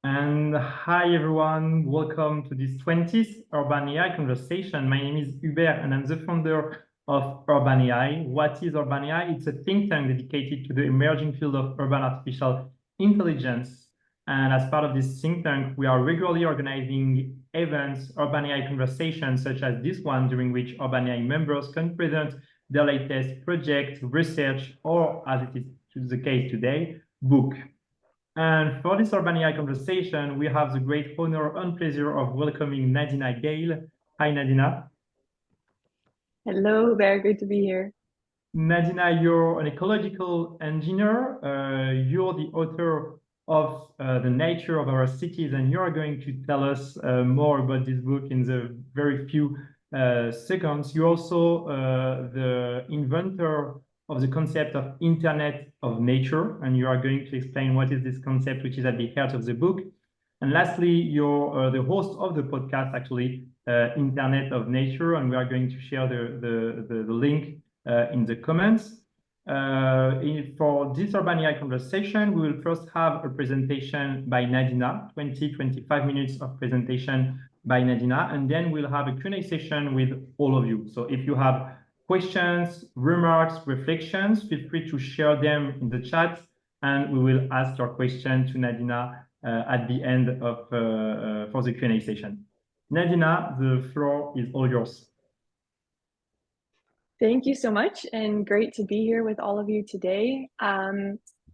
And hi everyone, welcome to this 20th Urban AI conversation. My name is Hubert and I'm the founder of Urban AI. What is Urban AI? It's a think tank dedicated to the emerging field of urban artificial intelligence. And as part of this think tank, we are regularly organizing events, Urban AI conversations such as this one, during which Urban AI members can present their latest project, research, or as it is the case today, book. And for this Urban AI conversation, we have the great honor and pleasure of welcoming Nadina Galle. Hi, Nadina. Hello, very good to be here. Nadina, you're an ecological engineer. You're the author of The Nature of Our Cities, and you're going to tell us more about this book in the very few seconds. You're also the inventor of the concept of Internet of Nature, and you are going to explain what is this concept, which is at the heart of the book. And lastly, you're the host of the podcast, actually, Internet of Nature, and we are going to share the link in the comments. For this Urban AI conversation, we will first have a presentation by Nadina, 25 minutes of presentation by Nadina, and then we'll have a Q&A session with all of you. So if you have questions, remarks, reflections, feel free to share them in the chat, and we will ask your question to Nadina at the end of for the Q&A session. Nadina, the floor is all yours. Thank you so much, and great to be here with all of you today.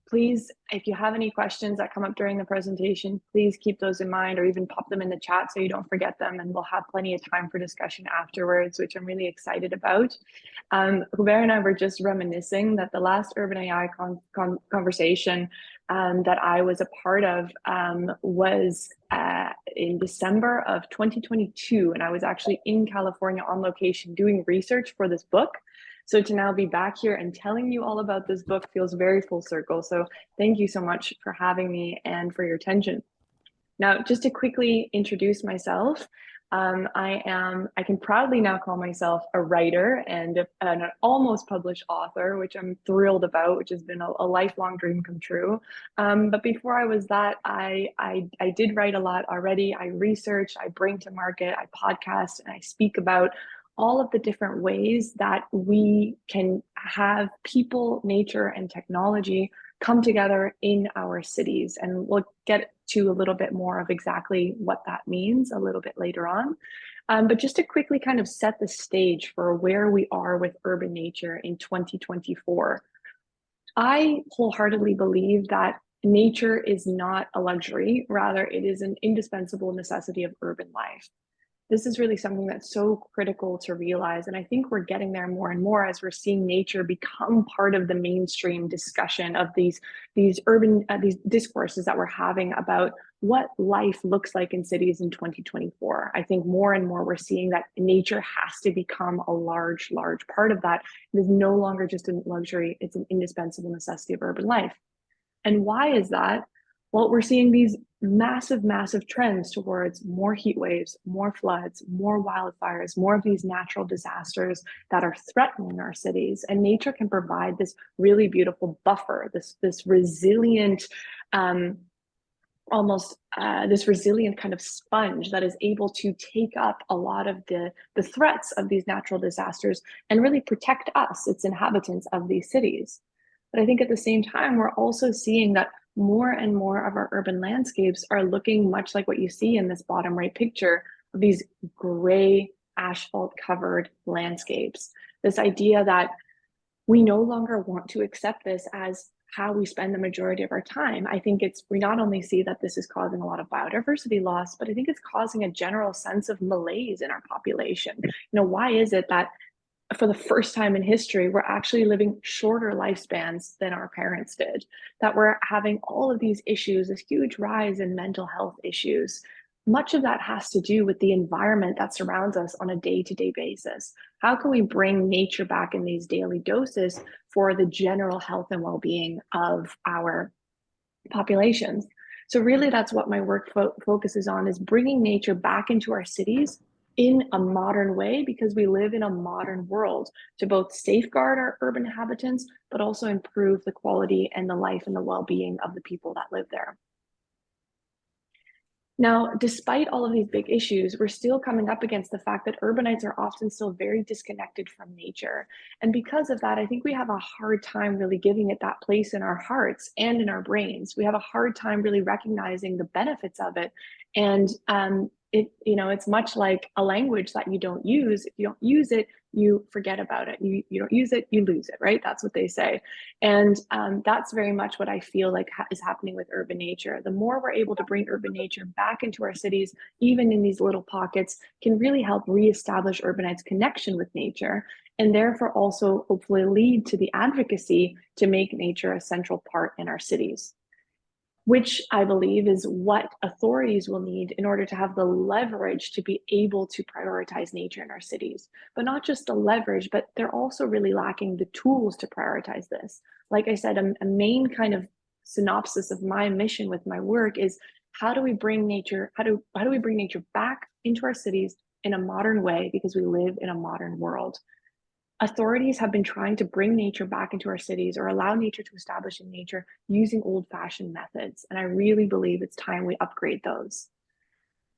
Please, if you have any questions that come up during the presentation, please keep those in mind or even pop them in the chat so you don't forget them, and we'll have plenty of time for discussion afterwards, which I'm really excited about. Hubert and I were just reminiscing that the last Urban AI conversation that I was a part of was in December of 2022, and I was actually in California on location doing research for this book. So to now be back here and telling you all about this book feels very full circle. So thank you so much for having me and for your attention. Now, just to quickly introduce myself, I can proudly now call myself a writer and an almost published author, which I'm thrilled about, which has been a lifelong dream come true. But before I was that, I did write a lot already. I research, I bring to market, I podcast, and I speak about all of the different ways that we can have people, nature, and technology come together in our cities. And we'll get to a little bit more of exactly what that means a little bit later on. But just to quickly kind of set the stage for where we are with urban nature in 2024, I wholeheartedly believe that nature is not a luxury, rather it is an indispensable necessity of urban life. This is really something that's so critical to realize. And I think we're getting there more and more as we're seeing nature become part of the mainstream discussion of these urban these discourses that we're having about what life looks like in cities in 2024. I think more and more we're seeing that nature has to become a large part of that. It is no longer just a luxury, it's an indispensable necessity of urban life. And why is that? Well, we're seeing these massive trends towards more heat waves, more floods, more wildfires, more of these natural disasters that are threatening our cities. And nature can provide this really beautiful buffer, this resilient, this resilient kind of sponge that is able to take up a lot of the threats of these natural disasters and really protect us, its inhabitants of these cities. But I think at the same time, we're also seeing that more and more of our urban landscapes are looking much like what you see in this bottom right picture of these gray asphalt covered landscapes. This idea that we no longer want to accept this as how we spend the majority of our time. I think we not only see that this is causing a lot of biodiversity loss, but I think it's causing a general sense of malaise in our population. Why is it that for the first time in history, we're actually living shorter lifespans than our parents did, that we're having all of these issues, this huge rise in mental health issues? Much of that has to do with the environment that surrounds us on a day-to-day basis. How can we bring nature back in these daily doses for the general health and well-being of our populations? So really, that's what my work focuses on, is bringing nature back into our cities in a modern way, because we live in a modern world, to both safeguard our urban inhabitants, but also improve the quality and the life and the well-being of the people that live there. Now, despite all of these big issues, we're still coming up against the fact that urbanites are often still very disconnected from nature. And because of that, I think we have a hard time really giving it that place in our hearts and in our brains. We have a hard time really recognizing the benefits of it. And it's much like a language that you don't use. If you don't use it, you forget about it. You don't use it, you lose it, right? That's what they say. And that's very much what I feel like is happening with urban nature. The more we're able to bring urban nature back into our cities, even in these little pockets, can really help reestablish urbanites' connection with nature, and therefore also hopefully lead to the advocacy to make nature a central part in our cities, which I believe is what authorities will need in order to have the leverage to be able to prioritize nature in our cities. But not just the leverage, but they're also really lacking the tools to prioritize this. Like I said, a main kind of synopsis of my mission with my work is how do we bring nature back into our cities in a modern way, because we live in a modern world. Authorities have been trying to bring nature back into our cities or allow nature to establish in nature using old-fashioned methods. And I really believe it's time we upgrade those.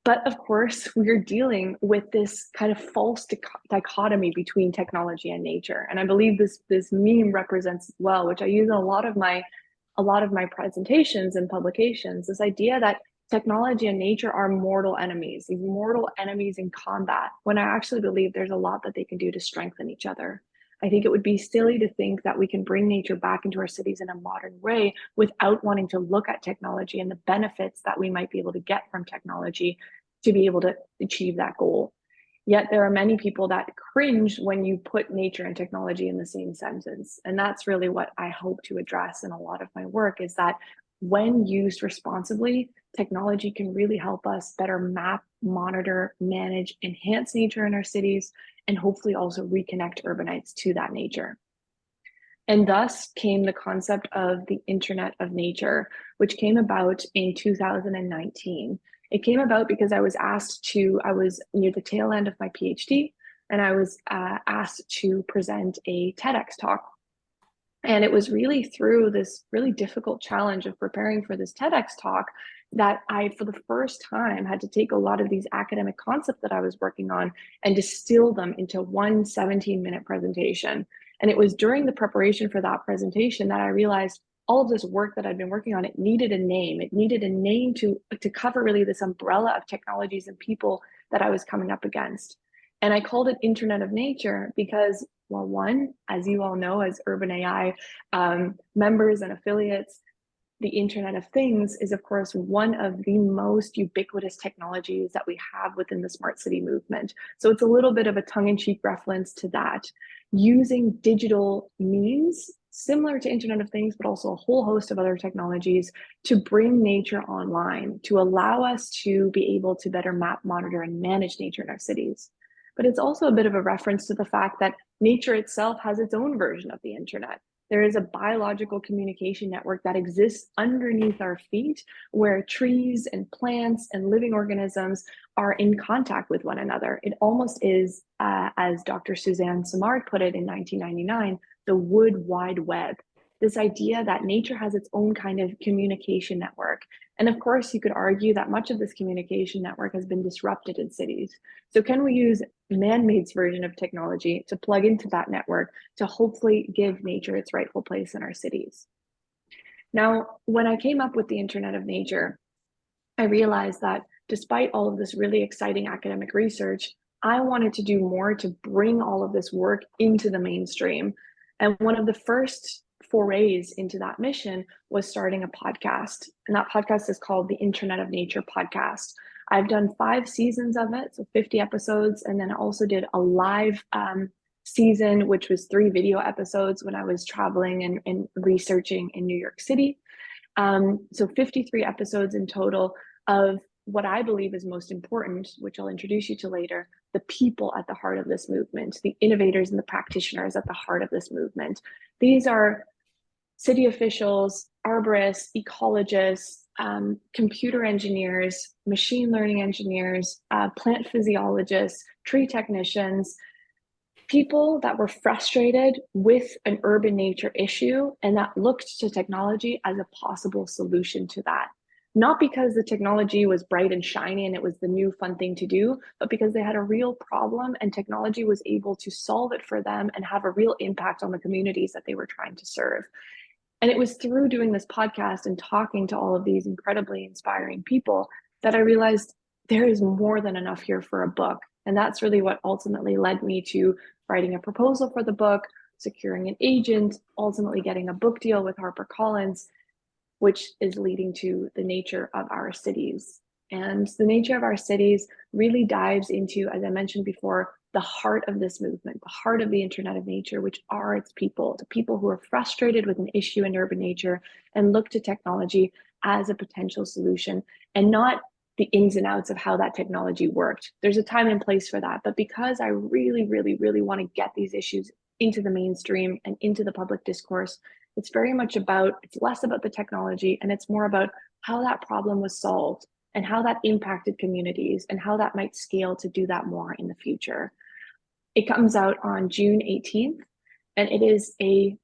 But of course, we're dealing with this kind of false dichotomy between technology and nature. And I believe this meme represents well, which I use in a lot of my presentations and publications, this idea that technology and nature are mortal enemies, these mortal enemies in combat, when I actually believe there's a lot that they can do to strengthen each other. I think it would be silly to think that we can bring nature back into our cities in a modern way without wanting to look at technology and the benefits that we might be able to get from technology to be able to achieve that goal. Yet there are many people that cringe when you put nature and technology in the same sentence. And that's really what I hope to address in a lot of my work, is that when used responsibly, technology can really help us better map, monitor, manage, enhance nature in our cities, and hopefully also reconnect urbanites to that nature. And thus came the concept of the Internet of Nature, which came about in 2019. It came about because I was near the tail end of my PhD, and I was asked to present a TEDx talk. And it was really through this really difficult challenge of preparing for this TEDx talk that I, for the first time, had to take a lot of these academic concepts that I was working on and distill them into one 17-minute presentation. And it was during the preparation for that presentation that I realized all of this work that I'd been working on, it needed a name. It needed a name to cover really this umbrella of technologies and people that I was coming up against. And I called it Internet of Nature because, well, one, as you all know, as Urban AI members and affiliates, the Internet of Things is, of course, one of the most ubiquitous technologies that we have within the smart city movement. So it's a little bit of a tongue-in-cheek reference to that. Using digital means similar to Internet of Things, but also a whole host of other technologies to bring nature online, to allow us to be able to better map, monitor, and manage nature in our cities. But it's also a bit of a reference to the fact that nature itself has its own version of the internet. There is a biological communication network that exists underneath our feet, where trees and plants and living organisms are in contact with one another. It almost is, as Dr. Suzanne Simard put it in 1999, the wood wide web. This idea that nature has its own kind of communication network. And of course, you could argue that much of this communication network has been disrupted in cities. So can we use man-made's version of technology to plug into that network to hopefully give nature its rightful place in our cities? Now, when I came up with the Internet of Nature, I realized that despite all of this really exciting academic research, I wanted to do more to bring all of this work into the mainstream. And one of the first forays into that mission was starting a podcast. And that podcast is called the Internet of Nature podcast. I've done 5 seasons of it, so 50 episodes. And then I also did a live season, which was 3 video episodes when I was traveling and researching in New York City. So 53 episodes in total of what I believe is most important, which I'll introduce you to later, the people at the heart of this movement, the innovators and the practitioners at the heart of this movement. These are city officials, arborists, ecologists, computer engineers, machine learning engineers, plant physiologists, tree technicians, people that were frustrated with an urban nature issue and that looked to technology as a possible solution to that. not because the technology was bright and shiny and it was the new fun thing to do, but because they had a real problem and technology was able to solve it for them and have a real impact on the communities that they were trying to serve. And it was through doing this podcast and talking to all of these incredibly inspiring people that I realized there is more than enough here for a book. And that's really what ultimately led me to writing a proposal for the book, securing an agent, ultimately getting a book deal with HarperCollins, which is leading to The Nature of Our Cities. And The Nature of Our Cities really dives into, as I mentioned before, the heart of this movement, the heart of the Internet of Nature, which are its people, the people who are frustrated with an issue in urban nature and look to technology as a potential solution, and not the ins and outs of how that technology worked. There's a time and place for that, but because I really, really, really want to get these issues into the mainstream and into the public discourse, it's very much about, it's less about the technology and it's more about how that problem was solved and how that impacted communities and how that might scale to do that more in the future. It comes out on June 18th, and it is a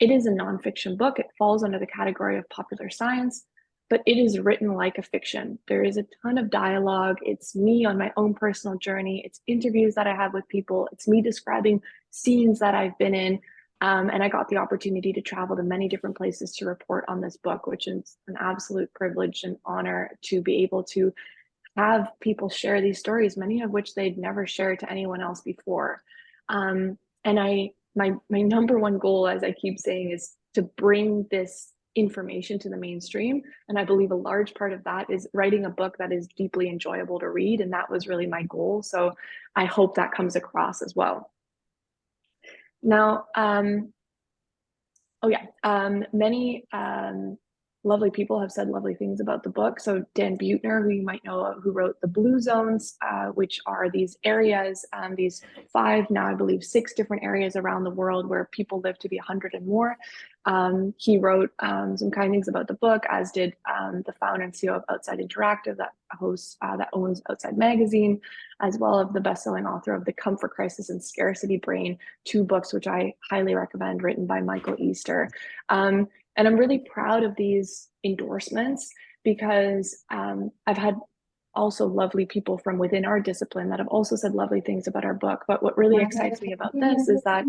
nonfiction book. It falls under the category of popular science, but it is written like a fiction. There is a ton of dialogue. It's me on my own personal journey. It's interviews that I have with people. It's me describing scenes that I've been in. And I got the opportunity to travel to many different places to report on this book, which is an absolute privilege and honor to be able to have people share these stories, many of which they'd never shared to anyone else before. And my number one goal, as I keep saying, is to bring this information to the mainstream. And I believe a large part of that is writing a book that is deeply enjoyable to read. And that was really my goal. So I hope that comes across as well. Now, many lovely people have said lovely things about the book. So Dan Buettner, who you might know, who wrote the Blue Zones, which are these areas, these 5, now I believe 6 different areas around the world where people live to be 100 and more. He wrote some kind things about the book, as did the founder and CEO of Outside Interactive, that owns Outside Magazine, as well as the best-selling author of The Comfort Crisis and Scarcity Brain, 2 books which I highly recommend, written by Michael Easter. And I'm really proud of these endorsements because I've had also lovely people from within our discipline that have also said lovely things about our book. But what really excites me about this is that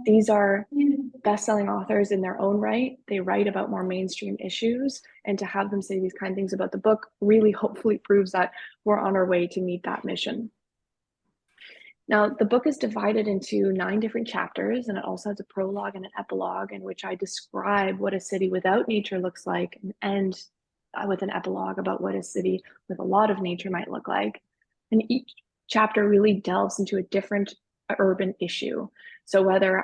these are best-selling authors in their own right. They write about more mainstream issues, and to have them say these kind of things about the book really hopefully proves that we're on our way to meet that mission. Now, the book is divided into 9 different chapters, and it also has a prologue and an epilogue in which I describe what a city without nature looks like, and end with an epilogue about what a city with a lot of nature might look like. And each chapter really delves into a different urban issue. So whether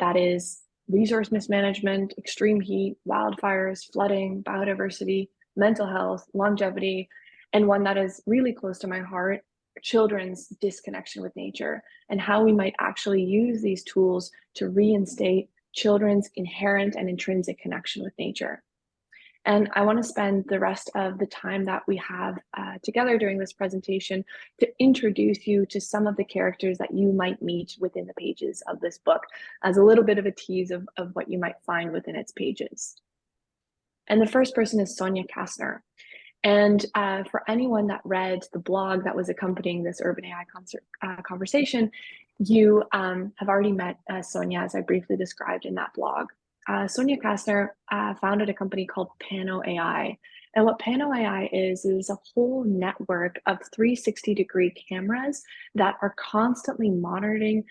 that is resource mismanagement, extreme heat, wildfires, flooding, biodiversity, mental health, longevity, and one that is really close to my heart, children's disconnection with nature, and how we might actually use these tools to reinstate children's inherent and intrinsic connection with nature. And I want to spend the rest of the time that we have together during this presentation to introduce you to some of the characters that you might meet within the pages of this book, as a little bit of a tease of what you might find within its pages. And the first person is Sonia Kastner. And for anyone that read the blog that was accompanying this Urban AI conversation, you have already met Sonia, as I briefly described in that blog. Sonia Kastner founded a company called Pano AI. And what Pano AI is a whole network of 360-degree cameras that are constantly monitoring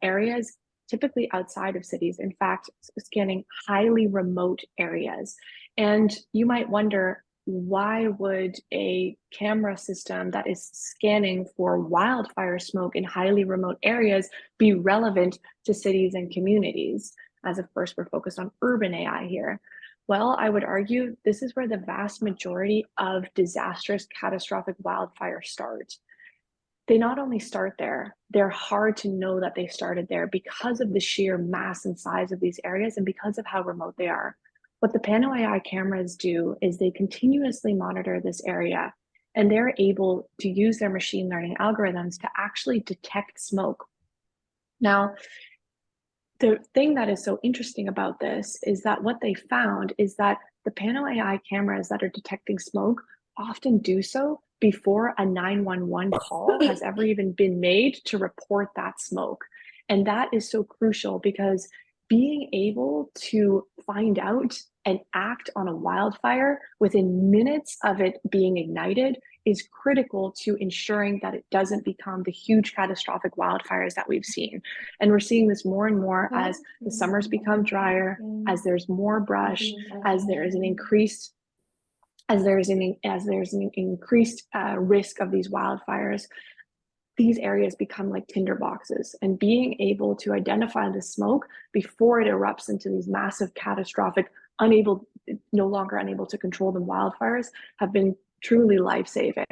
areas typically outside of cities, in fact, scanning highly remote areas. And you might wonder, why would a camera system that is scanning for wildfire smoke in highly remote areas be relevant to cities and communities? As of course, we're focused on urban AI here. Well, I would argue this is where the vast majority of disastrous, catastrophic wildfires start. They not only start there, they're hard to know that they started there because of the sheer mass and size of these areas and because of how remote they are. What the Pano AI cameras do is they continuously monitor this area, and they're able to use their machine learning algorithms to actually detect smoke. Now, the thing that is so interesting about this is that what they found is that the Pano AI cameras that are detecting smoke often do so before a 911 call has ever even been made to report that smoke. And that is so crucial because being able to find out and act on a wildfire within minutes of it being ignited is critical to ensuring that it doesn't become the huge catastrophic wildfires that we've seen. And we're seeing this more and more as the summers become drier, as there's more brush, as there is an increased risk of these wildfires. These areas become like tinder boxes, and being able to identify the smoke before it erupts into these massive catastrophic no longer unable to control the wildfires have been truly life-saving.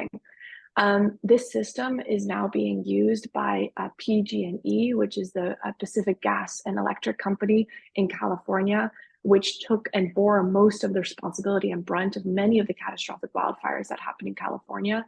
This system is now being used by PG&E, which is the Pacific Gas and Electric Company in California, which took and bore most of the responsibility and brunt of many of the catastrophic wildfires that happen in California.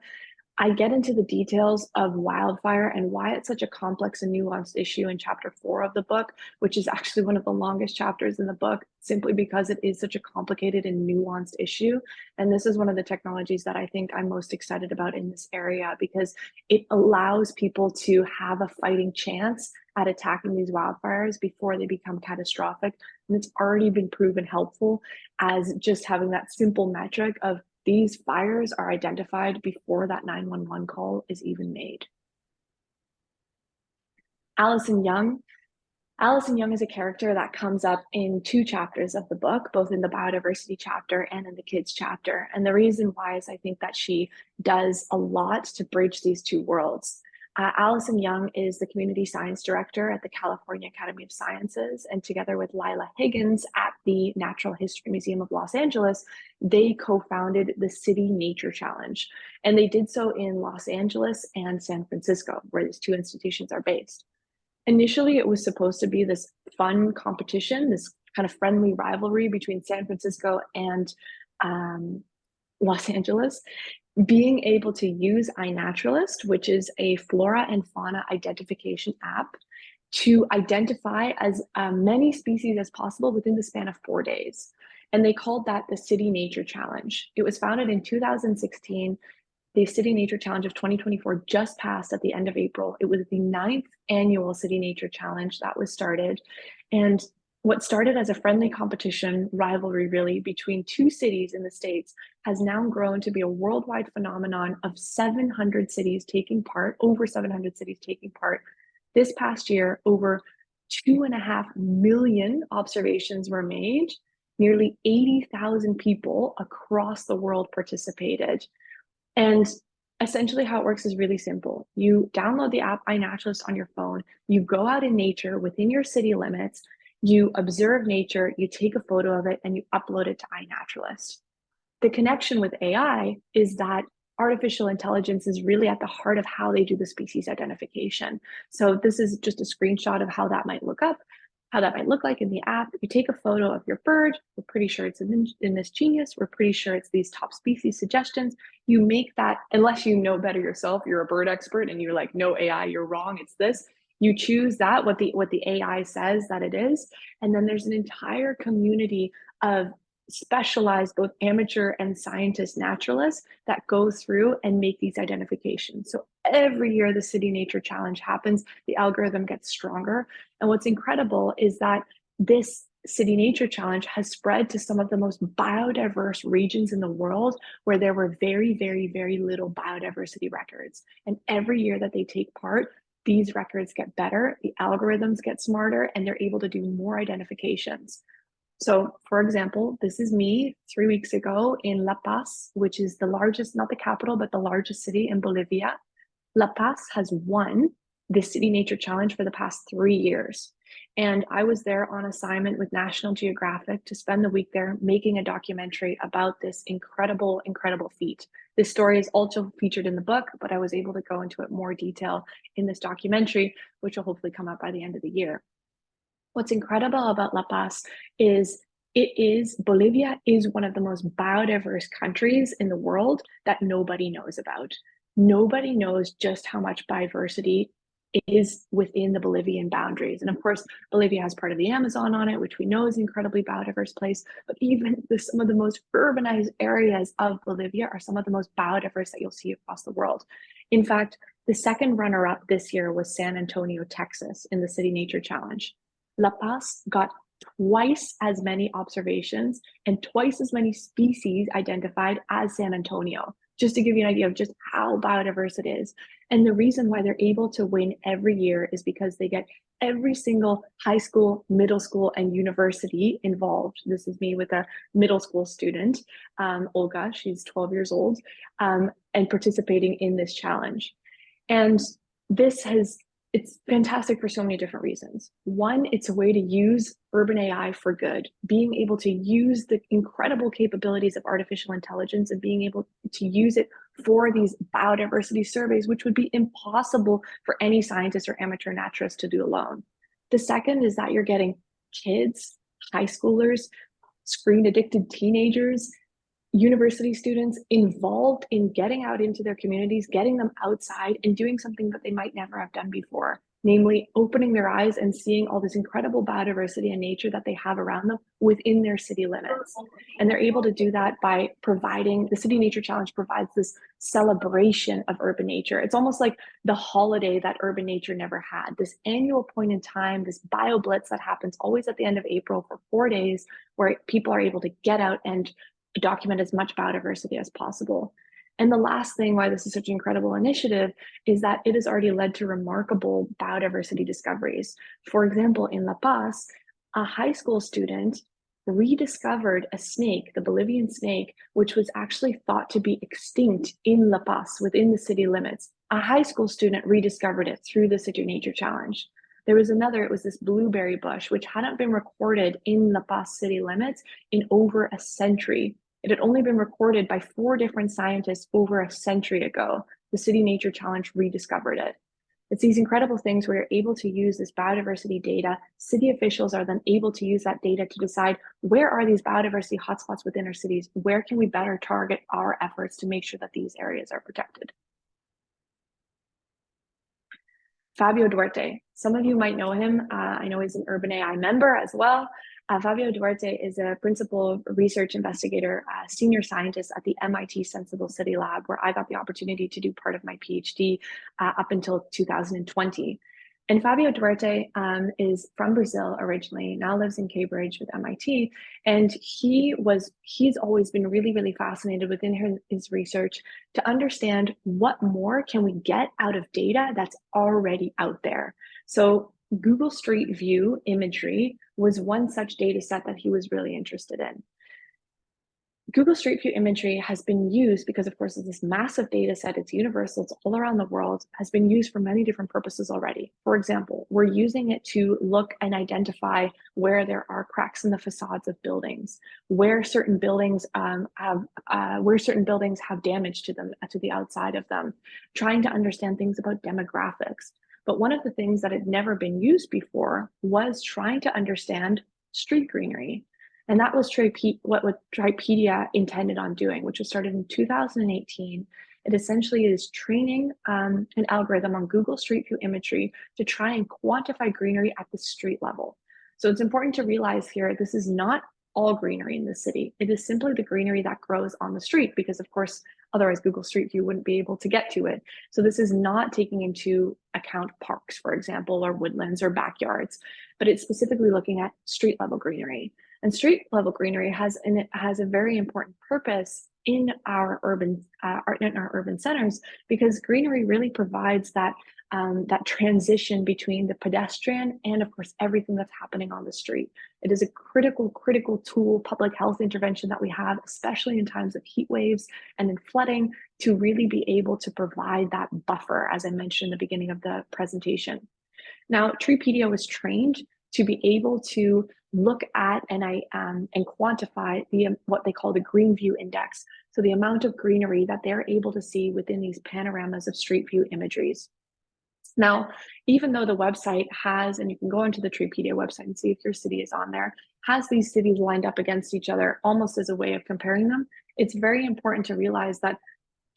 I get into the details of wildfire and why it's such a complex and nuanced issue in chapter 4 of the book, which is actually one of the longest chapters in the book, simply because it is such a complicated and nuanced issue. And this is one of the technologies that I think I'm most excited about in this area, because it allows people to have a fighting chance at attacking these wildfires before they become catastrophic. And it's already been proven helpful as just having that simple metric of these fires are identified before that 911 call is even made. Allison Young. Allison Young is a character that comes up in 2 chapters of the book, both in the biodiversity chapter and in the kids chapter. And the reason why is I think that she does a lot to bridge these 2 worlds. Allison Young is the community science director at the California Academy of Sciences, and together with Lila Higgins at the Natural History Museum of Los Angeles, they co-founded the City Nature Challenge. And they did so in Los Angeles and San Francisco, where these 2 institutions are based. Initially, it was supposed to be this fun competition, this kind of friendly rivalry between San Francisco and Los Angeles. Being able to use iNaturalist, which is a flora and fauna identification app, to identify as many species as possible within the span of 4 days. And they called that the City Nature Challenge. It was founded in 2016. The City Nature Challenge of 2024 just passed at the end of April. It was the 9th annual City Nature Challenge that was started. And what started as a friendly competition, rivalry really, between 2 cities in the States has now grown to be a worldwide phenomenon of 700 cities taking part, over 700 cities taking part. This past year, over 2.5 million observations were made. Nearly 80,000 people across the world participated. And essentially how it works is really simple. You download the app iNaturalist on your phone, you go out in nature within your city limits, you observe nature, you take a photo of it, and you upload it to iNaturalist. The connection with AI is that artificial intelligence is really at the heart of how they do the species identification. So this is just a screenshot of how that might look like in the app. You take a photo of your bird, we're pretty sure it's in this genius, we're pretty sure it's these top species suggestions. You make that, unless you know better yourself, you're a bird expert and you're like, no AI, you're wrong, it's this. You choose that, what the AI says that it is. And then there's an entire community of specialized, both amateur and scientist naturalists that go through and make these identifications. So every year the City Nature Challenge happens, the algorithm gets stronger. And what's incredible is that this City Nature Challenge has spread to some of the most biodiverse regions in the world where there were very, very, very little biodiversity records. And every year that they take part, these records get better, the algorithms get smarter, and they're able to do more identifications. So, for example, this is me 3 weeks ago in La Paz, which is the largest, not the capital, but the largest city in Bolivia. La Paz has won the City Nature Challenge for the past 3 years. And I was there on assignment with National Geographic to spend the week there making a documentary about this incredible, incredible feat. This story is also featured in the book, but I was able to go into it more detail in this documentary, which will hopefully come out by the end of the year. What's incredible about La Paz is Bolivia is one of the most biodiverse countries in the world that nobody knows about. Nobody knows just how much biodiversity is within the Bolivian boundaries. And of course, Bolivia has part of the Amazon on it, which we know is an incredibly biodiverse place, but even some of the most urbanized areas of Bolivia are some of the most biodiverse that you'll see across the world. In fact, the second runner-up this year was San Antonio, Texas, in the City Nature Challenge. La Paz got twice as many observations and twice as many species identified as San Antonio, just to give you an idea of just how biodiverse it is. And the reason why they're able to win every year is because they get every single high school, middle school, and university involved. This is me with a middle school student, Olga, she's 12 years old, and participating in this challenge. And it's fantastic for so many different reasons. One, it's a way to use urban AI for good, being able to use the incredible capabilities of artificial intelligence and being able to use it for these biodiversity surveys, which would be impossible for any scientist or amateur naturalist to do alone. The second is that you're getting kids, high schoolers, screen-addicted teenagers, university students involved in getting out into their communities, getting them outside and doing something that they might never have done before, namely opening their eyes and seeing all this incredible biodiversity and nature that they have around them within their city limits. And they're able to do that by providing, the City Nature Challenge provides this celebration of urban nature. It's almost like the holiday that urban nature never had, this annual point in time, this bio blitz that happens always at the end of April for 4 days, where people are able to get out and document as much biodiversity as possible. And the last thing why this is such an incredible initiative is that it has already led to remarkable biodiversity discoveries. For example, in La Paz, a high school student rediscovered a snake, the Bolivian snake, which was actually thought to be extinct in La Paz within the city limits. A high school student rediscovered it through the City Nature Challenge. There was another, it was this blueberry bush, which hadn't been recorded in La Paz city limits in over a century. It had only been recorded by 4 different scientists over a century ago. The City Nature Challenge rediscovered it. It's these incredible things where you're able to use this biodiversity data. City officials are then able to use that data to decide where are these biodiversity hotspots within our cities? Where can we better target our efforts to make sure that these areas are protected? Fabio Duarte, some of you might know him. I know he's an Urban AI member as well. Fabio Duarte is a principal research investigator, senior scientist at the MIT Sensible City Lab, where I got the opportunity to do part of my PhD up until 2020. And Fabio Duarte is from Brazil originally, now lives in Cambridge with MIT. And he's always been really, really fascinated within his research to understand what more can we get out of data that's already out there. So Google Street View imagery was one such data set that he was really interested in. Google Street View imagery has been used because, of course, it's this massive data set, it's universal, it's all around the world, has been used for many different purposes already. For example, we're using it to look and identify where there are cracks in the facades of buildings, where certain buildings have damage to them, to the outside of them, trying to understand things about demographics. But one of the things that had never been used before was trying to understand street greenery. And that was what Tripedia intended on doing, which was started in 2018. It essentially is training an algorithm on Google Street View imagery to try and quantify greenery at the street level. So it's important to realize here, this is not all greenery in the city. It is simply the greenery that grows on the street, because of course, otherwise Google Street View wouldn't be able to get to it. So this is not taking into account parks, for example, or woodlands or backyards, but it's specifically looking at street level greenery. And street level greenery has a very important purpose in our urban centers, because greenery really provides that transition between the pedestrian and, of course, everything that's happening on the street. It is a critical tool, public health intervention that we have, especially in times of heat waves and in flooding, to really be able to provide that buffer, as I mentioned in the beginning of the presentation. Now, Tripedia was trained to be able to look at and quantify what they call the green view index. So the amount of greenery that they're able to see within these panoramas of street view imageries. Now, even though the website has, and you can go into the Tripedia website and see if your city is on there, has these cities lined up against each other almost as a way of comparing them, it's very important to realize that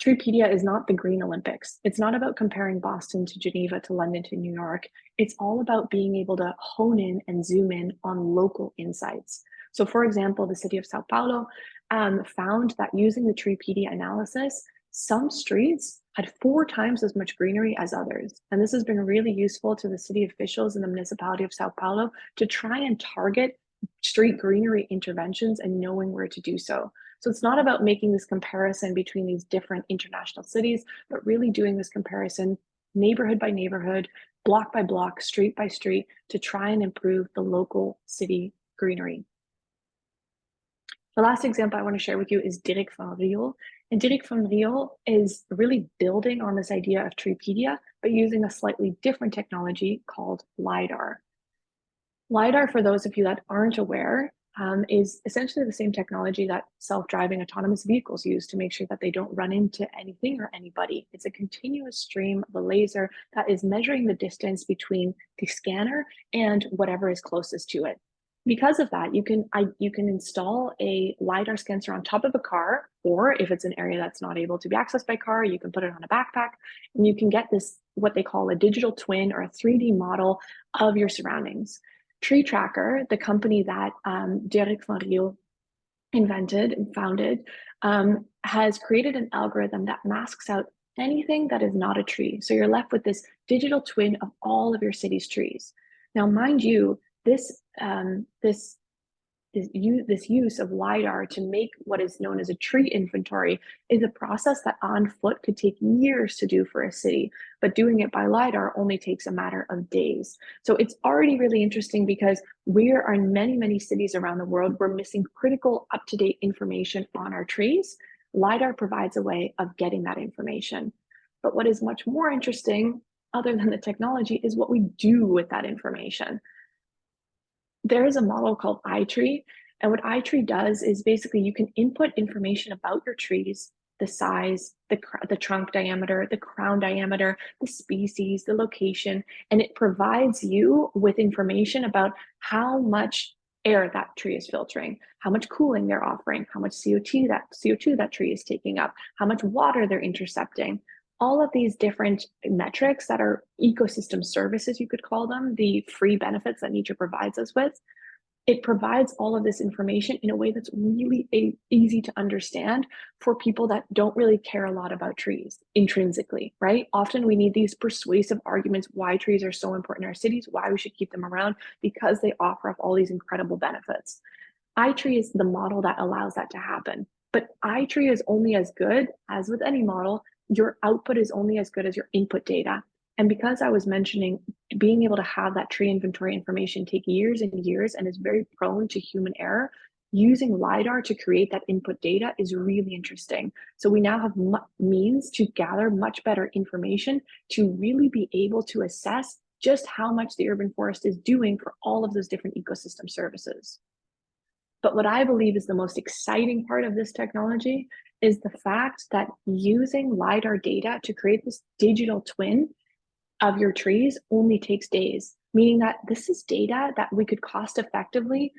Treepedia is not the Green Olympics. It's not about comparing Boston to Geneva to London to New York. It's all about being able to hone in and zoom in on local insights. So for example, the city of Sao Paulo found that using the Treepedia analysis, some streets had 4 times as much greenery as others. And this has been really useful to the city officials in the municipality of Sao Paulo to try and target street greenery interventions and knowing where to do so. So it's not about making this comparison between these different international cities, but really doing this comparison neighborhood by neighborhood, block by block, street by street, to try and improve the local city greenery. The last example I want to share with you is Dirk van Riel. And Dirk van Riel is really building on this idea of Treepedia, but using a slightly different technology called LiDAR. LiDAR, for those of you that aren't aware, is essentially the same technology that self-driving autonomous vehicles use to make sure that they don't run into anything or anybody. It's a continuous stream of a laser that is measuring the distance between the scanner and whatever is closest to it. Because of that, you can install a LiDAR sensor on top of a car, or if it's an area that's not able to be accessed by car, you can put it on a backpack, and you can get this, what they call a digital twin or a 3D model of your surroundings. Tree Tracker, the company that Dirk van Riel invented and founded, has created an algorithm that masks out anything that is not a tree. So you're left with this digital twin of all of your city's trees. Now, mind you, this use of LiDAR to make what is known as a tree inventory is a process that on foot could take years to do for a city, but doing it by LiDAR only takes a matter of days. So it's already really interesting because we are in many, many cities around the world, we're missing critical up-to-date information on our trees. LiDAR provides a way of getting that information. But what is much more interesting, other than the technology, is what we do with that information. There is a model called iTree, and what iTree does is basically you can input information about your trees, the size, the trunk diameter, the crown diameter, the species, the location, and it provides you with information about how much air that tree is filtering, how much cooling they're offering, how much CO2 that tree is taking up, how much water they're intercepting. All of these different metrics that are ecosystem services, you could call them, the free benefits that nature provides us with. It provides all of this information in a way that's really easy to understand for people that don't really care a lot about trees intrinsically, right? Often we need these persuasive arguments why trees are so important in our cities, why we should keep them around, because they offer up all these incredible benefits. iTree is the model that allows that to happen. But iTree is only as good as with any model. Your output is only as good as your input data. And because I was mentioning being able to have that tree inventory information take years and years and is very prone to human error, using LiDAR to create that input data is really interesting. So we now have means to gather much better information to really be able to assess just how much the urban forest is doing for all of those different ecosystem services. But what I believe is the most exciting part of this technology is the fact that using LiDAR data to create this digital twin of your trees only takes days, meaning that this is data that we could cost effectively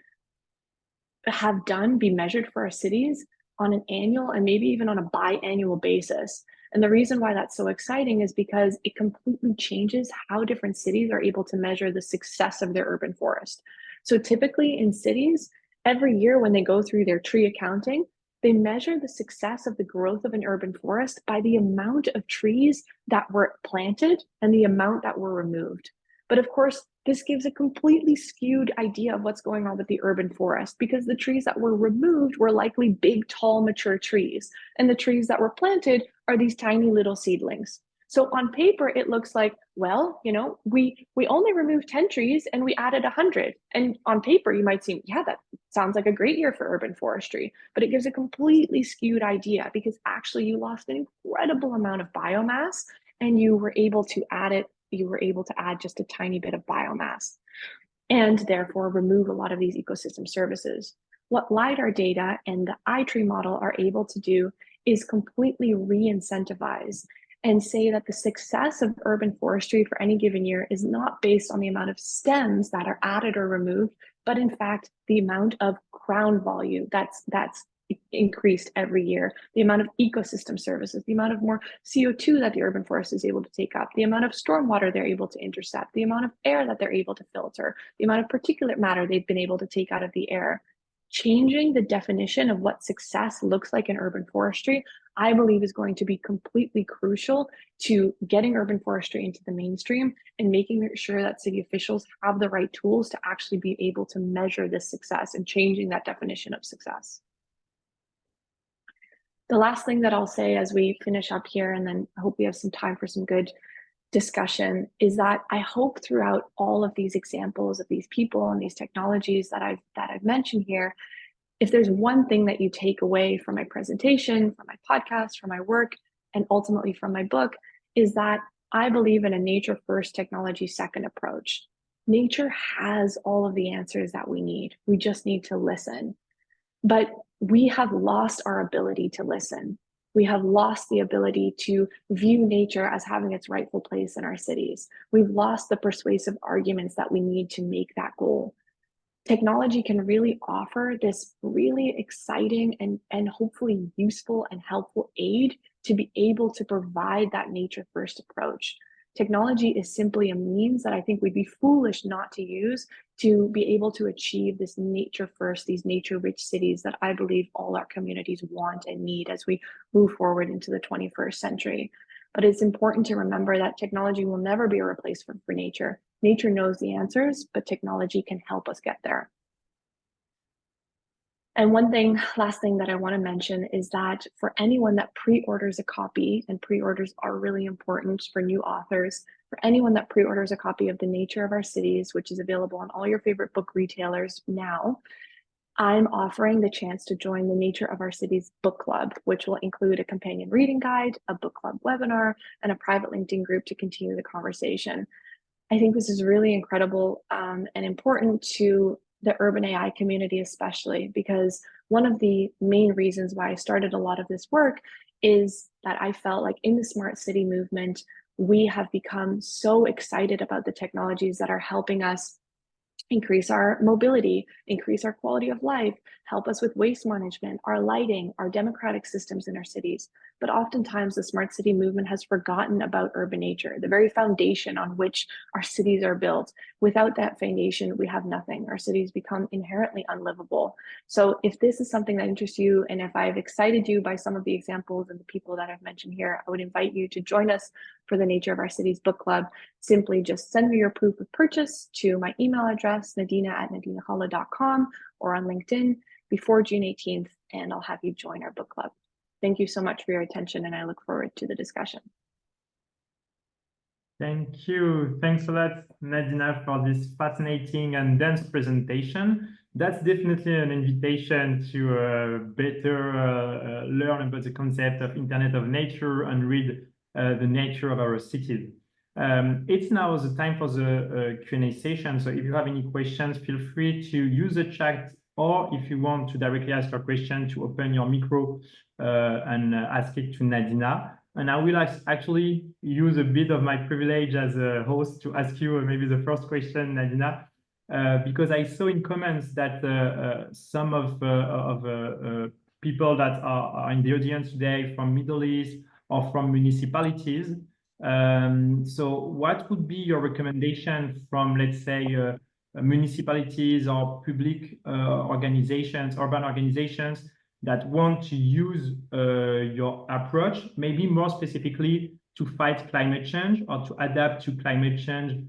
be measured for our cities on an annual and maybe even on a biannual basis. And the reason why that's so exciting is because it completely changes how different cities are able to measure the success of their urban forest. So typically in cities, every year when they go through their tree accounting, they measure the success of the growth of an urban forest by the amount of trees that were planted and the amount that were removed. But of course, this gives a completely skewed idea of what's going on with the urban forest because the trees that were removed were likely big, tall, mature trees. And the trees that were planted are these tiny little seedlings. So on paper, it looks like, well, you know, we only removed 10 trees and we added 100. And on paper, you might think, yeah, that sounds like a great year for urban forestry. But it gives a completely skewed idea because actually you lost an incredible amount of biomass and you were able to add just a tiny bit of biomass and therefore remove a lot of these ecosystem services. What LiDAR data and the iTree model are able to do is completely re-incentivize and say that the success of urban forestry for any given year is not based on the amount of stems that are added or removed, but in fact, the amount of crown volume that's increased every year, the amount of ecosystem services, the amount of more CO2 that the urban forest is able to take up, the amount of stormwater they're able to intercept, the amount of air that they're able to filter, the amount of particulate matter they've been able to take out of the air. Changing the definition of what success looks like in urban forestry, I believe, is going to be completely crucial to getting urban forestry into the mainstream and making sure that city officials have the right tools to actually be able to measure this success and changing that definition of success. The last thing that I'll say as we finish up here, and then I hope we have some time for some good discussion, is that I hope throughout all of these examples of these people and these technologies that I've mentioned here, if there's one thing that you take away from my presentation, from my podcast, from my work, and ultimately from my book, is that I believe in a nature first, technology second approach. Nature has all of the answers that we need. We just need to listen. But we have lost our ability to listen. We have lost the ability to view nature as having its rightful place in our cities. We've lost the persuasive arguments that we need to make that goal. Technology can really offer this really exciting and hopefully useful and helpful aid to be able to provide that nature first approach. Technology is simply a means that I think we'd be foolish not to use to be able to achieve this nature first, these nature rich cities that I believe all our communities want and need as we move forward into the 21st century. But it's important to remember that technology will never be a replacement for nature. Nature knows the answers, but technology can help us get there. And last thing that I want to mention is that for anyone that pre-orders a copy, and pre-orders are really important for new authors, for anyone that pre-orders a copy of The Nature of Our Cities, which is available on all your favorite book retailers now, I'm offering the chance to join the Nature of Our Cities book club, which will include a companion reading guide, a book club webinar, and a private LinkedIn group to continue the conversation. I think this is really incredible and important to the urban AI community, especially because one of the main reasons why I started a lot of this work is that I felt like in the smart city movement, we have become so excited about the technologies that are helping us increase our mobility, increase our quality of life, help us with waste management, our lighting, our democratic systems in our cities. But oftentimes the smart city movement has forgotten about urban nature, the very foundation on which our cities are built. Without that foundation, we have nothing. Our cities become inherently unlivable. So if this is something that interests you, and if I've excited you by some of the examples and the people that I've mentioned here, I would invite you to join us for the Nature of Our Cities book club. Simply just send me your proof of purchase to my email address, nadina@nadinagalle.com, or on LinkedIn before June 18th, and I'll have you join our book club. Thank you so much for your attention, and I look forward to the discussion. Thank you. Thanks a lot, Nadina, for this fascinating and dense presentation. That's definitely an invitation to better learn about the concept of Internet of Nature and read the nature of our cities. It's now the time for the Q&A session. So if you have any questions, feel free to use the chat, or if you want to directly ask your question, to open your micro and ask it to Nadina. And I will actually use a bit of my privilege as a host to ask you maybe the first question, Nadina, because I saw in comments that some of people that are in the audience today from Middle East or from municipalities. So what would be your recommendation from, let's say, municipalities or public organizations, urban organizations that want to use your approach, maybe more specifically to fight climate change or to adapt to climate change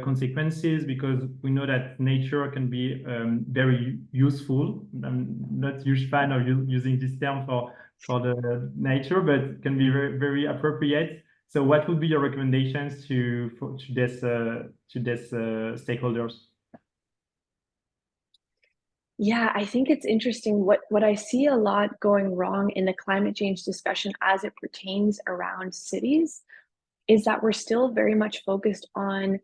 consequences, because we know that nature can be very useful. I'm not a huge fan of using this term for the nature, but can be very, very appropriate. So what would be your recommendations to this stakeholders? Yeah, I think it's interesting. What I see a lot going wrong in the climate change discussion as it pertains around cities is that we're still very much focused on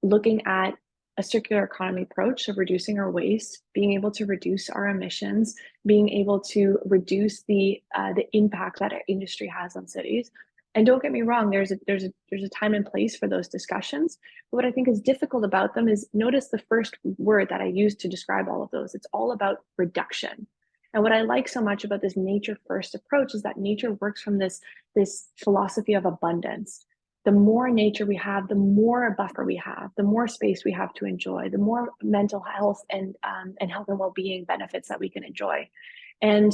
looking at a circular economy approach of reducing our waste, being able to reduce our emissions, being able to reduce the impact that our industry has on cities. And don't get me wrong, there's a time and place for those discussions. But what I think is difficult about them is, notice the first word that I used to describe all of those. It's all about reduction. And what I like so much about this nature first approach is that nature works from this philosophy of abundance. The more nature we have, the more buffer we have, the more space we have to enjoy, the more mental health and health and well-being benefits that we can enjoy. And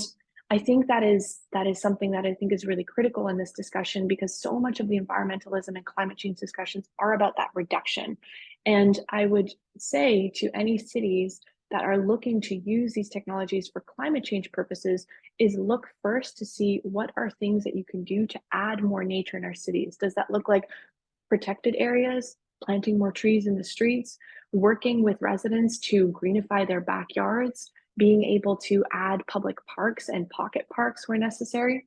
I think that is something that I think is really critical in this discussion, because so much of the environmentalism and climate change discussions are about that reduction. And I would say to any cities that are looking to use these technologies for climate change purposes is look first to see what are things that you can do to add more nature in our cities. Does that look like protected areas, planting more trees in the streets, working with residents to greenify their backyards, being able to add public parks and pocket parks where necessary?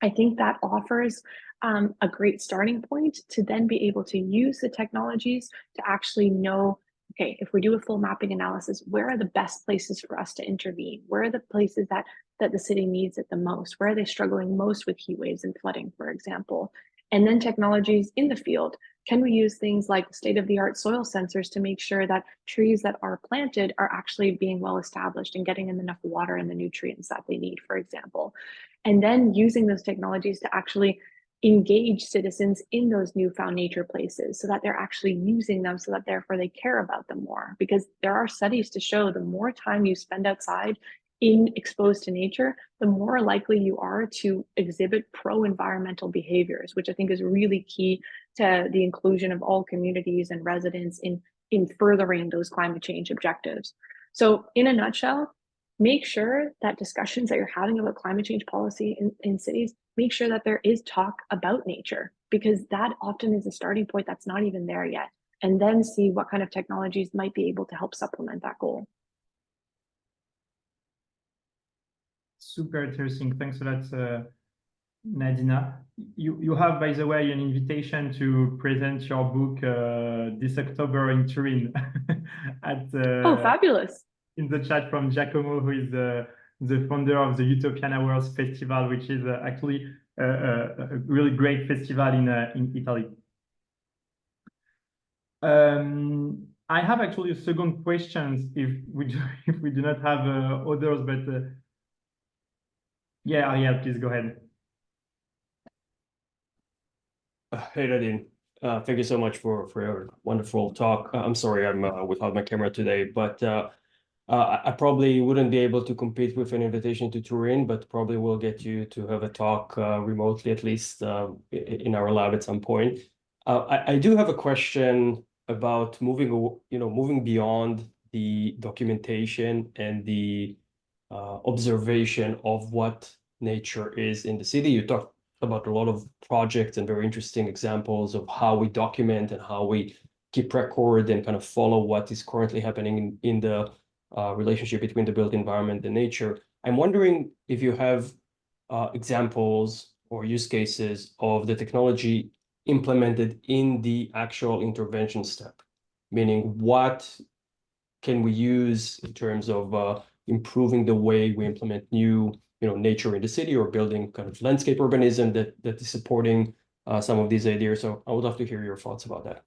I think that offers a great starting point to then be able to use the technologies to actually know, okay, if we do a full mapping analysis, where are the best places for us to intervene? Where are the places that the city needs it the most? Where are they struggling most with heat waves and flooding, for example? And then technologies in the field. Can we use things like state-of-the-art soil sensors to make sure that trees that are planted are actually being well established and getting enough water and the nutrients that they need, for example? And then using those technologies to actually engage citizens in those newfound nature places so that they're actually using them, so that therefore they care about them more. Because there are studies to show the more time you spend outside exposed to nature, the more likely you are to exhibit pro-environmental behaviors, which I think is really key to the inclusion of all communities and residents in furthering those climate change objectives. So in a nutshell, make sure that discussions that you're having about climate change policy in cities, make sure that there is talk about nature, because that often is a starting point that's not even there yet. And then see what kind of technologies might be able to help supplement that goal. Super interesting. Thanks for that, Nadina. You have, by the way, an invitation to present your book this October in Turin at Oh, fabulous. in the chat from Giacomo, who is the founder of the Utopian Hours Festival, which is actually a really great festival in Italy. I have actually a second question if we do not have others, but yeah, Ariel, please go ahead. Hey, Nadine. Thank you so much for your wonderful talk. I'm sorry I'm without my camera today, but I probably wouldn't be able to compete with an invitation to Turin, but probably will get you to have a talk remotely, at least in our lab at some point. I do have a question about moving beyond the documentation and the observation of what nature is in the city. You talked about a lot of projects and very interesting examples of how we document and how we keep record and kind of follow what is currently happening in the relationship between the built environment and nature. I'm wondering if you have examples or use cases of the technology implemented in the actual intervention step, meaning what can we use in terms of improving the way we implement new nature in the city, or building kind of landscape urbanism that is supporting some of these ideas. So I would love to hear your thoughts about that.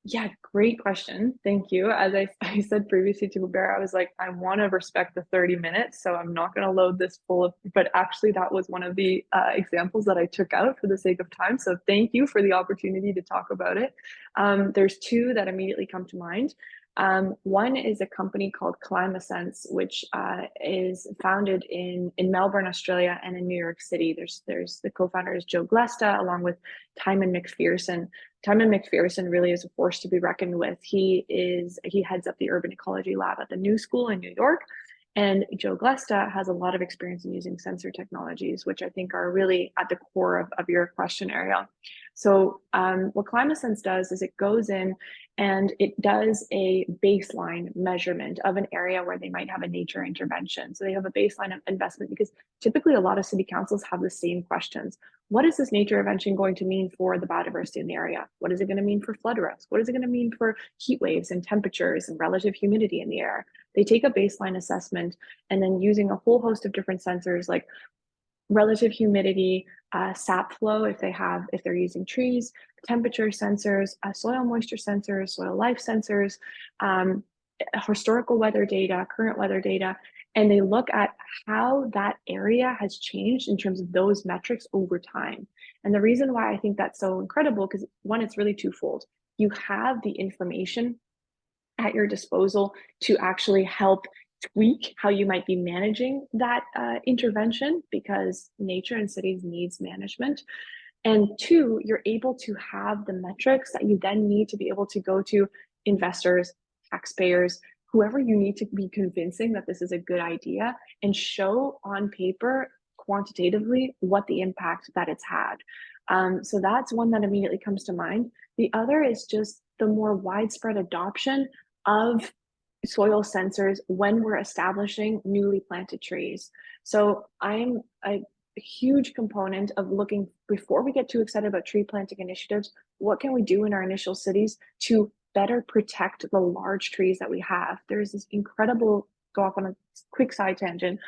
Yeah, great question. Thank you. As I said previously to Hubert, I was like, I want to respect the 30 minutes, so I'm not going to load this full of, but actually that was one of the examples that I took out for the sake of time. So thank you for the opportunity to talk about it. There's two that immediately come to mind. One is a company called ClimateSense, which is founded in Melbourne, Australia, and in New York City. There's the co-founder is Joe Glesta, along with Timon McPherson. Timon McPherson really is a force to be reckoned with. He heads up the Urban Ecology Lab at the New School in New York. And Joe Glesta has a lot of experience in using sensor technologies, which I think are really at the core of your question area. So what ClimateSense does is it goes in and it does a baseline measurement of an area where they might have a nature intervention. So they have a baseline of investment, because typically a lot of city councils have the same questions. What is this nature intervention going to mean for the biodiversity in the area? What is it going to mean for flood risk? What is it going to mean for heat waves and temperatures and relative humidity in the air? They take a baseline assessment, and then using a whole host of different sensors like relative humidity, sap flow if they're using trees, temperature sensors, soil moisture sensors, soil life sensors, historical weather data, current weather data, and they look at how that area has changed in terms of those metrics over time. And the reason why I think that's so incredible, because one, it's really twofold. You have the information at your disposal to actually help tweak how you might be managing that intervention, because nature and cities needs management. And two, you're able to have the metrics that you then need to be able to go to investors, taxpayers, whoever you need to be convincing that this is a good idea, and show on paper quantitatively what the impact that it's had. So that's one that immediately comes to mind. The other is just the more widespread adoption of soil sensors when we're establishing newly planted trees. So I'm a huge component of looking, before we get too excited about tree planting initiatives, what can we do in our initial cities to better protect the large trees that we have? There's this incredible, go off on a quick side tangent,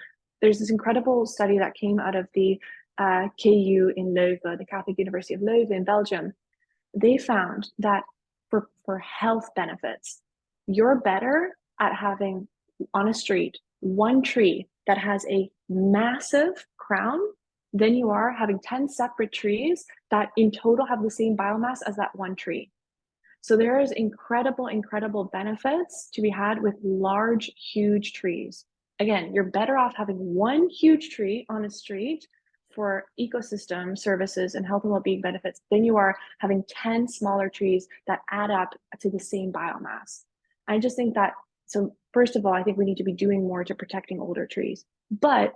there's this incredible study that came out of the KU in Leuven, the Catholic University of Leuven in Belgium. They found that for health benefits, you're better at having on a street one tree that has a massive crown than you are having 10 separate trees that in total have the same biomass as that one tree. So there is incredible benefits to be had with large, huge trees. Again, you're better off having one huge tree on a street for ecosystem services and health and well-being benefits than you are having 10 smaller trees that add up to the same biomass. I just think that, so first of all, I think we need to be doing more to protecting older trees. But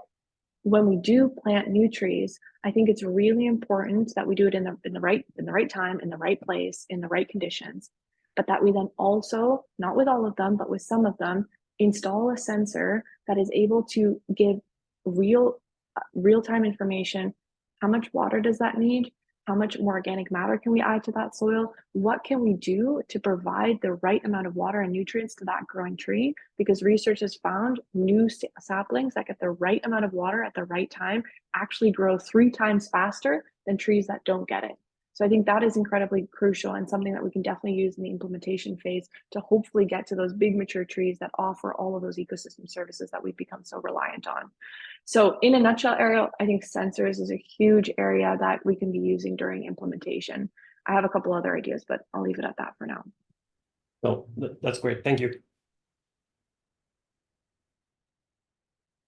when we do plant new trees, I think it's really important that we do it in the right time, in the right place, in the right conditions, but that we then also, not with all of them, but with some of them, install a sensor that is able to give real-time information. How much water does that need? How much more organic matter can we add to that soil? What can we do to provide the right amount of water and nutrients to that growing tree? Because research has found new saplings that get the right amount of water at the right time actually grow 3 times faster than trees that don't get it. So I think that is incredibly crucial and something that we can definitely use in the implementation phase to hopefully get to those big mature trees that offer all of those ecosystem services that we've become so reliant on. So in a nutshell, Ariel, I think sensors is a huge area that we can be using during implementation. I have a couple other ideas, but I'll leave it at that for now. No, that's great. Thank you.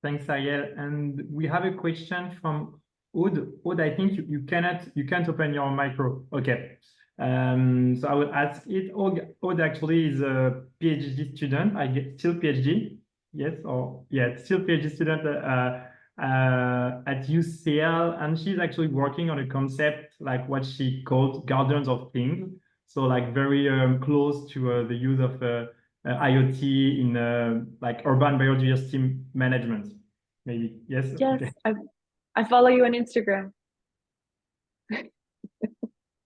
Thanks, Ariel. And we have a question from Aude. Aude, I think you can't open your micro. Okay. So I will ask it. Aude actually is a PhD student. I guess still PhD. Yes, or yeah, still PhD student at UCL, and she's actually working on a concept like what she called gardens of things. So like very close to the use of IoT in like urban biodiversity management. Maybe yes. Yes, okay. I follow you on Instagram.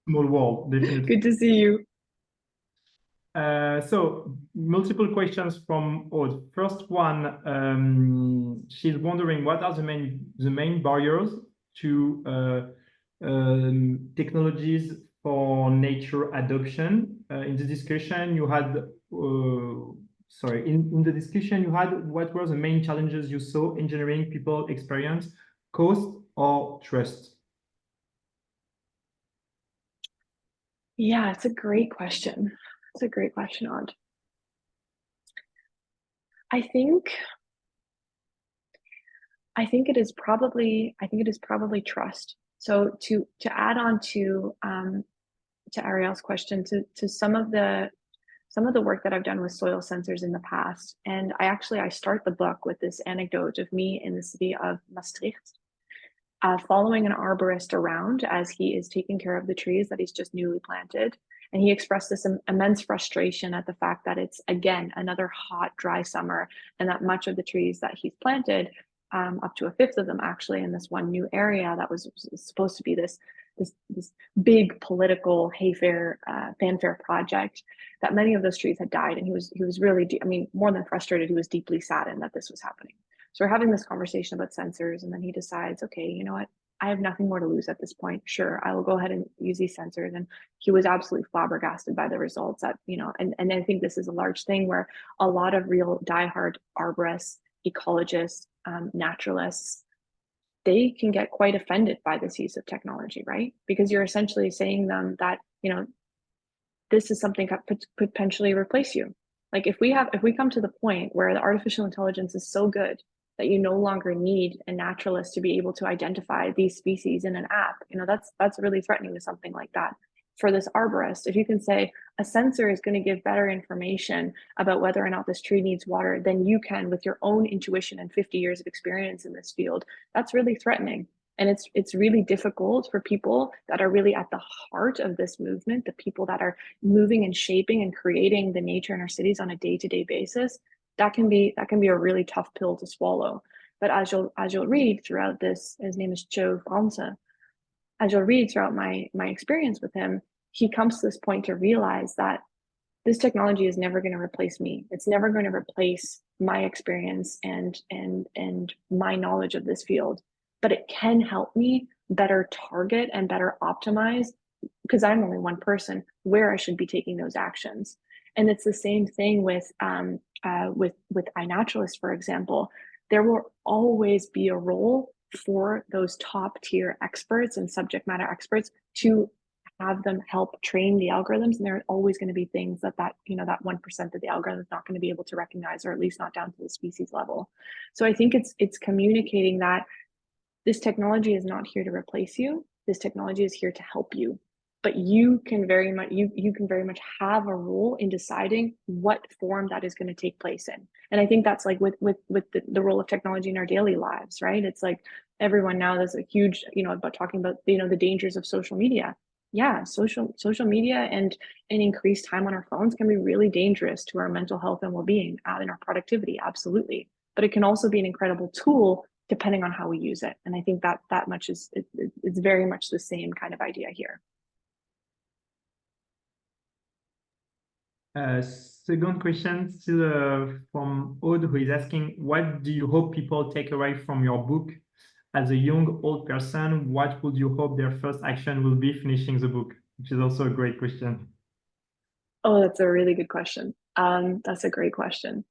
Small world, definitely. Good to see you. So multiple questions from Aude. First one, she's wondering what are the main barriers to technologies for nature adoption. In the discussion you had, in the discussion you had, what were the main challenges you saw? Engineering, people, experience, cost, or trust? Yeah, it's a great question. It's a great question, Aude. I think it is probably trust. So to add on to Ariel's question, to some of the work that I've done with soil sensors in the past, and I start the book with this anecdote of me in the city of Maastricht, following an arborist around as he is taking care of the trees that he's just newly planted. And he expressed this immense frustration at the fact that it's, again, another hot, dry summer, and that much of the trees that he's planted, up to 1/5 of them actually in this one new area that was supposed to be this big political fanfare project, that many of those trees had died. And he was really, more than frustrated, he was deeply saddened that this was happening. So we're having this conversation about sensors, and then he decides, okay, you know what? I have nothing more to lose at this point. Sure, I will go ahead and use these sensors. And he was absolutely flabbergasted by the results that, and I think this is a large thing where a lot of real diehard arborists, ecologists, naturalists, they can get quite offended by this use of technology, right? Because you're essentially saying them that, this is something that could potentially replace you. Like if we come to the point where the artificial intelligence is so good that you no longer need a naturalist to be able to identify these species in an app, that's really threatening to something like that. For this arborist, if you can say a sensor is going to give better information about whether or not this tree needs water than you can with your own intuition and 50 years of experience in this field, that's really threatening. And it's really difficult for people that are really at the heart of this movement, the people that are moving and shaping and creating the nature in our cities on a day-to-day basis. That can be a really tough pill to swallow. But as you'll read throughout this, his name is Joe Fonsa, as you'll read throughout my experience with him, he comes to this point to realize that this technology is never going to replace me. It's never going to replace my experience and my knowledge of this field, but it can help me better target and better optimize, because I'm only one person, where I should be taking those actions. And it's the same thing with iNaturalist, for example. There will always be a role for those top tier experts and subject matter experts to have them help train the algorithms. And there are always going to be things that 1% of the algorithm is not going to be able to recognize, or at least not down to the species level. So I think it's communicating that this technology is not here to replace you. This technology is here to help you. But you can very much have a role in deciding what form that is going to take place in. And I think that's like with the role of technology in our daily lives, right? It's like everyone now, there's a huge, about talking about, the dangers of social media. Yeah, social media and increased time on our phones can be really dangerous to our mental health and well-being and our productivity, absolutely. But it can also be an incredible tool depending on how we use it. And I think that much it's very much the same kind of idea here. Second question, still from Aude, who is asking, what do you hope people take away from your book? As a young, old person, what would you hope their first action will be finishing the book? Which is also a great question. Oh, that's a really good question. That's a great question.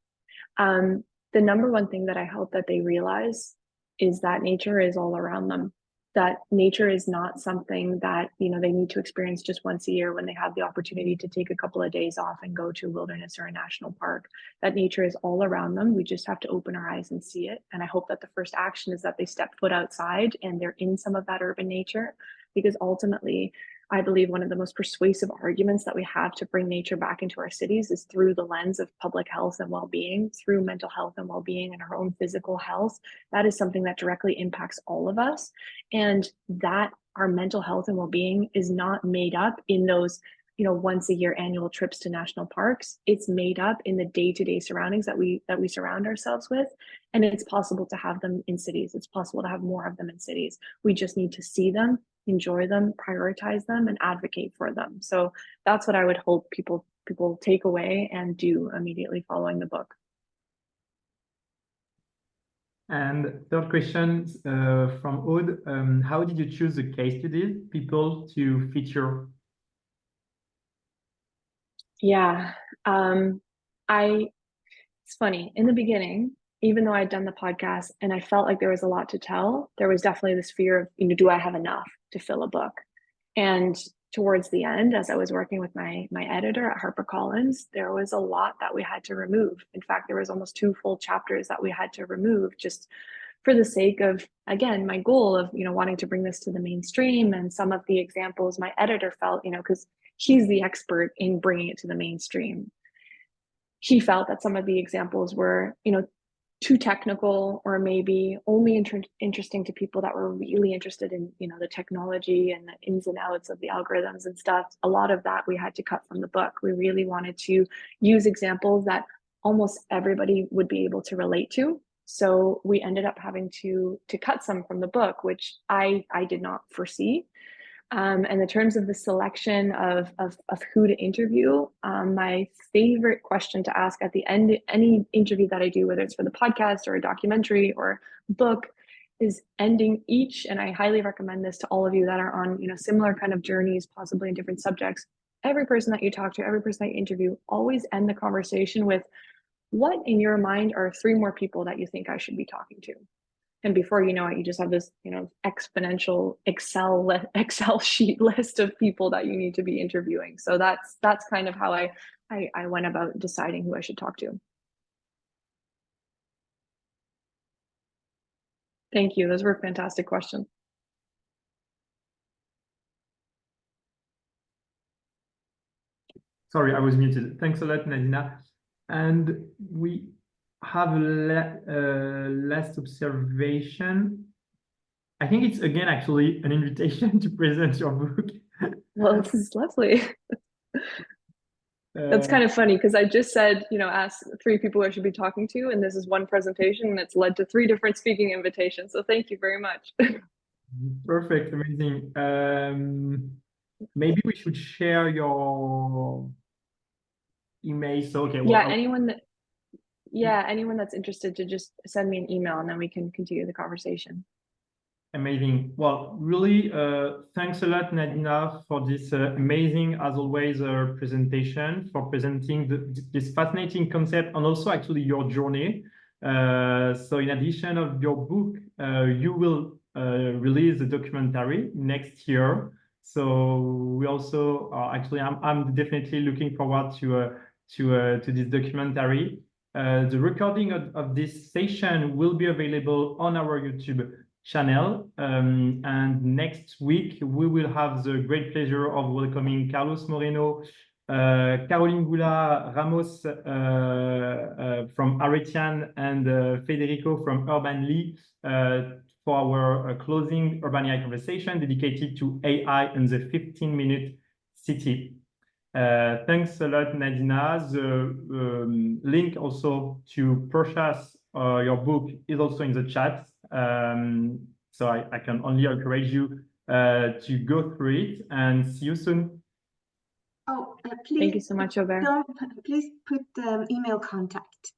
The number one thing that I hope that they realize is that nature is all around them. That nature is not something that they need to experience just once a year when they have the opportunity to take a couple of days off and go to a wilderness or a national park. That nature is all around them. We just have to open our eyes and see it. And I hope that the first action is that they step foot outside and they're in some of that urban nature, because ultimately, I believe one of the most persuasive arguments that we have to bring nature back into our cities is through the lens of public health and well-being, through mental health and well-being and our own physical health. That is something that directly impacts all of us. And that our mental health and well-being is not made up in those once a year annual trips to national parks. It's made up in the day-to-day surroundings that we surround ourselves with. And it's possible to have them in cities. It's possible to have more of them in cities. We just need to see them, enjoy them, prioritize them, and advocate for them. So that's what I would hope people take away and do immediately following the book. And third question from Aude, how did you choose the case studies, people to feature? Yeah, it's funny. In the beginning, even though I'd done the podcast and I felt like there was a lot to tell, there was definitely this fear of, do I have enough to fill a book? And towards the end, as I was working with my editor at HarperCollins, there was a lot that we had to remove. In fact, there was almost 2 full chapters that we had to remove just for the sake of, again, my goal of, wanting to bring this to the mainstream. And some of the examples my editor felt, because he's the expert in bringing it to the mainstream. He felt that some of the examples were, too technical, or maybe only interesting to people that were really interested in, the technology and the ins and outs of the algorithms and stuff. A lot of that we had to cut from the book. We really wanted to use examples that almost everybody would be able to relate to. So we ended up having to cut some from the book, which I did not foresee. And in terms of the selection of who to interview, my favorite question to ask at the end, any interview that I do, whether it's for the podcast or a documentary or book, is ending each, and I highly recommend this to all of you that are on, similar kind of journeys, possibly in different subjects. Every person that you talk to, every person that you interview, always end the conversation with, what in your mind are 3 more people that you think I should be talking to? And before you know it, you just have this, exponential Excel sheet list of people that you need to be interviewing. So that's kind of how I went about deciding who I should talk to. Thank you. Those were fantastic questions. Sorry, I was muted. Thanks a lot, Nadina. And we have a last observation. I think it's again actually an invitation to present your book. Well, this is lovely. That's kind of funny because I just said, ask 3 people I should be talking to, and this is one presentation, and it's led to 3 different speaking invitations. So thank you very much. Perfect, amazing. Maybe we should share your email. So okay, well, yeah, anyone that's interested to just send me an email, and then we can continue the conversation. Amazing. Well, really, thanks a lot, Nadina, for this amazing, as always, presentation, for presenting this fascinating concept and also actually your journey. So in addition of your book, you will release a documentary next year. So we also actually, I'm definitely looking forward to this documentary. The recording of this session will be available on our YouTube channel, and next week we will have the great pleasure of welcoming Carlos Moreno, Caroline Goula Ramos from Aretian, and Federico from Urban Lee for our closing Urban AI conversation dedicated to AI and the 15-minute city. Thanks a lot, Nadina. The link also to purchase your book is also in the chat. So I can only encourage you to go through it, and see you soon. Oh, please. Thank you so much, Aubert. Please put the email contact.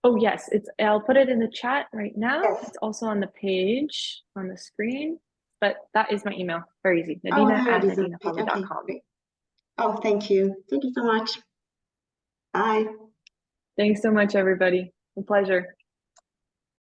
Oh, yes, I'll put it in the chat right now. Yes. It's also on the page on the screen, but that is my email. Very easy. Oh, Nadina@nadinapublic.com. okay, oh, thank you. Thank you so much. Bye. Thanks so much, everybody. A pleasure.